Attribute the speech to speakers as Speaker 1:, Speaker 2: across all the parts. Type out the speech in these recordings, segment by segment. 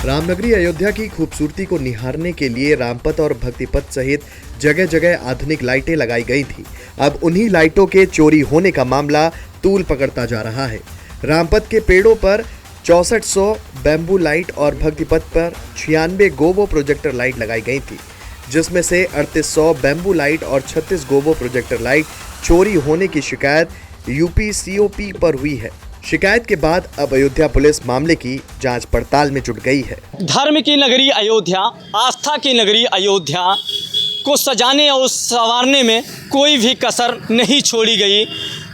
Speaker 1: रामनगरी अयोध्या की खूबसूरती को निहारने के लिए रामपथ और भक्तिपथ सहित जगह जगह आधुनिक लाइटें लगाई गई थी। अब उन्हीं लाइटों के चोरी होने का मामला तूल पकड़ता जा रहा है। रामपथ के पेड़ों पर 6400 बैम्बू लाइट और भक्तिपथ पर 96 गोबो प्रोजेक्टर लाइट लगाई गई थी, जिसमें से 3800 बैम्बू लाइट और 36 गोबो प्रोजेक्टर लाइट चोरी होने की शिकायत यूपी सीओपी पर हुई है। शिकायत के बाद अब अयोध्या पुलिस मामले की जांच पड़ताल में जुट गई है।
Speaker 2: धर्म की नगरी अयोध्या, आस्था की नगरी अयोध्या को सजाने और संवारने में कोई भी कसर नहीं छोड़ी गई।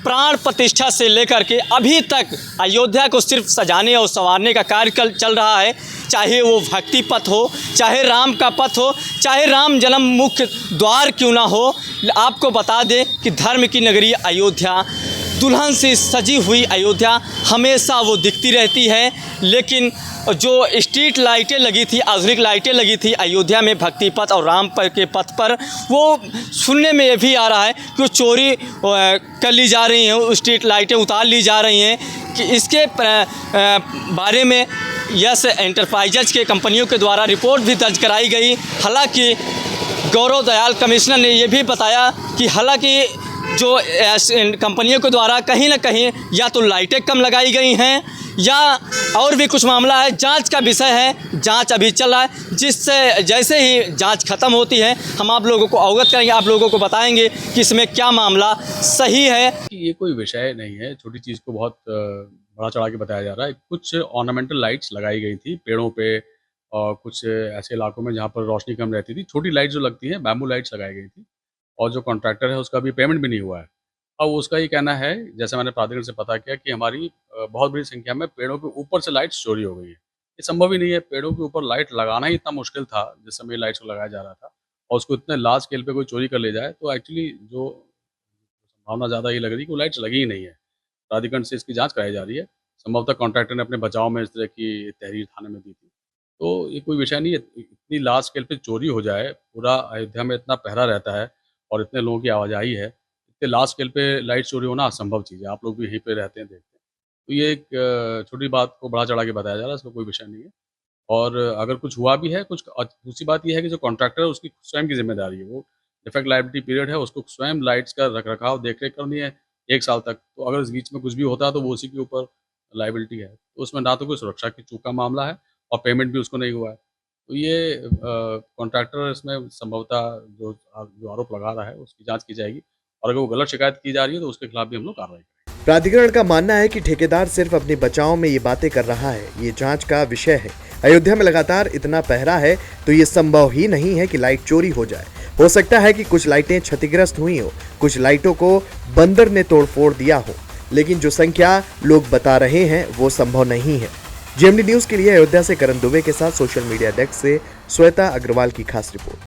Speaker 2: प्राण प्रतिष्ठा से लेकर के अभी तक अयोध्या को सिर्फ सजाने और संवारने का कार्य चल रहा है। चाहे वो भक्ति पथ हो, चाहे राम का पथ हो, चाहे राम जन्म मुख्य द्वार क्यों ना हो। आपको बता दें कि धर्म की नगरी अयोध्या, दुल्हन से सजी हुई अयोध्या हमेशा वो दिखती रहती है, लेकिन जो स्ट्रीट लाइटें लगी थी, आधुनिक लाइटें लगी थी अयोध्या में भक्ति पथ और राम के पथ पर, वो सुनने में ये भी आ रहा है कि वो चोरी कर ली जा रही हैं, स्ट्रीट लाइटें उतार ली जा रही हैं। कि इसके बारे में यस एंटरप्राइजेज के कंपनियों के द्वारा रिपोर्ट भी दर्ज कराई गई। हालांकि गौरव दयाल कमिश्नर ने ये भी बताया कि हालांकि जो कंपनियों के द्वारा कहीं ना कहीं या तो लाइटें कम लगाई गई हैं या और भी कुछ मामला है। जांच का विषय है, जांच अभी चल रहा है, जिससे जैसे ही जांच खत्म होती है हम आप लोगों को अवगत करेंगे, आप लोगों को बताएंगे कि इसमें क्या मामला सही है।
Speaker 3: ये कोई विषय नहीं है, छोटी चीज़ को बहुत बड़ा चढ़ा के बताया जा रहा है। कुछ ऑर्नामेंटल लाइट्स लगाई गई थी पेड़ों पे और कुछ ऐसे इलाकों में जहाँ पर रोशनी कम रहती थी। छोटी लाइट जो लगती हैं, बैम्बू लाइट्स लगाई गई थी और जो कॉन्ट्रैक्टर है उसका अभी पेमेंट भी नहीं हुआ है। अब उसका ये कहना है, जैसे मैंने प्राधिकरण से पता किया, कि हमारी बहुत बड़ी संख्या में पेड़ों के ऊपर से लाइट्स चोरी हो गई है। ये संभव ही नहीं है, पेड़ों के ऊपर लाइट लगाना ही इतना मुश्किल था जिस समय लाइट्स को लगाया जा रहा था, और उसको इतने लार्ज स्केल पे कोई चोरी कर ले जाए तो एक्चुअली जो संभावना ज़्यादा ये लग रही है कि वो लाइट्स लगी ही नहीं है। प्राधिकरण से इसकी जाँच कराई जा रही है। संभवतः कॉन्ट्रैक्टर ने अपने बचाव में इस तरह की तहरीर थाने में दी थी। तो ये कोई विषय नहीं है, इतनी लार्ज स्केल पे चोरी हो जाए, पूरा अयोध्या में इतना पहरा रहता है और इतने लोगों की आवाजाही है, इतने लार्ज स्केल पे लाइट चोरी होना असंभव चीज़ है। आप लोग भी यहीं पे रहते हैं, देखते हैं। तो ये एक छोटी बात को बढ़ा चढ़ा के बताया जा रहा है, इसमें कोई विषय नहीं है। और अगर कुछ हुआ भी है, कुछ दूसरी बात ये है कि जो कॉन्ट्रैक्टर है उसकी स्वयं की ज़िम्मेदारी है। वो डिफेक्ट लायबिलिटी पीरियड है, उसको स्वयं लाइट्स का रख-रखाव, देख-रेख करनी है 1 साल तक। तो अगर इस बीच में कुछ भी होता है तो वो उसी के ऊपर लायबिलिटी है। तो उसमें ना तो कोई सुरक्षा की चूक का मामला है और पेमेंट भी उसको नहीं हुआ है। तो ये कॉन्ट्रैक्टर इसमें संभवतः जो आरोप लगा रहा है उसकी जाँच की जाएगी, और अगर वो गलत शिकायत की जा रही है तो उसके खिलाफ भी हम लोग कार्रवाई करेंगे।
Speaker 1: प्राधिकरण का मानना है कि ठेकेदार सिर्फ अपने बचाव में ये बातें कर रहा है, ये जांच का विषय है। अयोध्या में लगातार इतना पहरा है तो ये संभव ही नहीं है कि लाइट चोरी हो जाए। हो सकता है कि कुछ लाइटें क्षतिग्रस्त हुई हो, कुछ लाइटों को बंदर ने तोड़फोड़ दिया हो, लेकिन जो संख्या लोग बता रहे हैं वो संभव नहीं है। जेएमडी न्यूज के लिए अयोध्या से करण दुबे के साथ सोशल मीडिया डेस्क से श्वेता अग्रवाल की खास रिपोर्ट।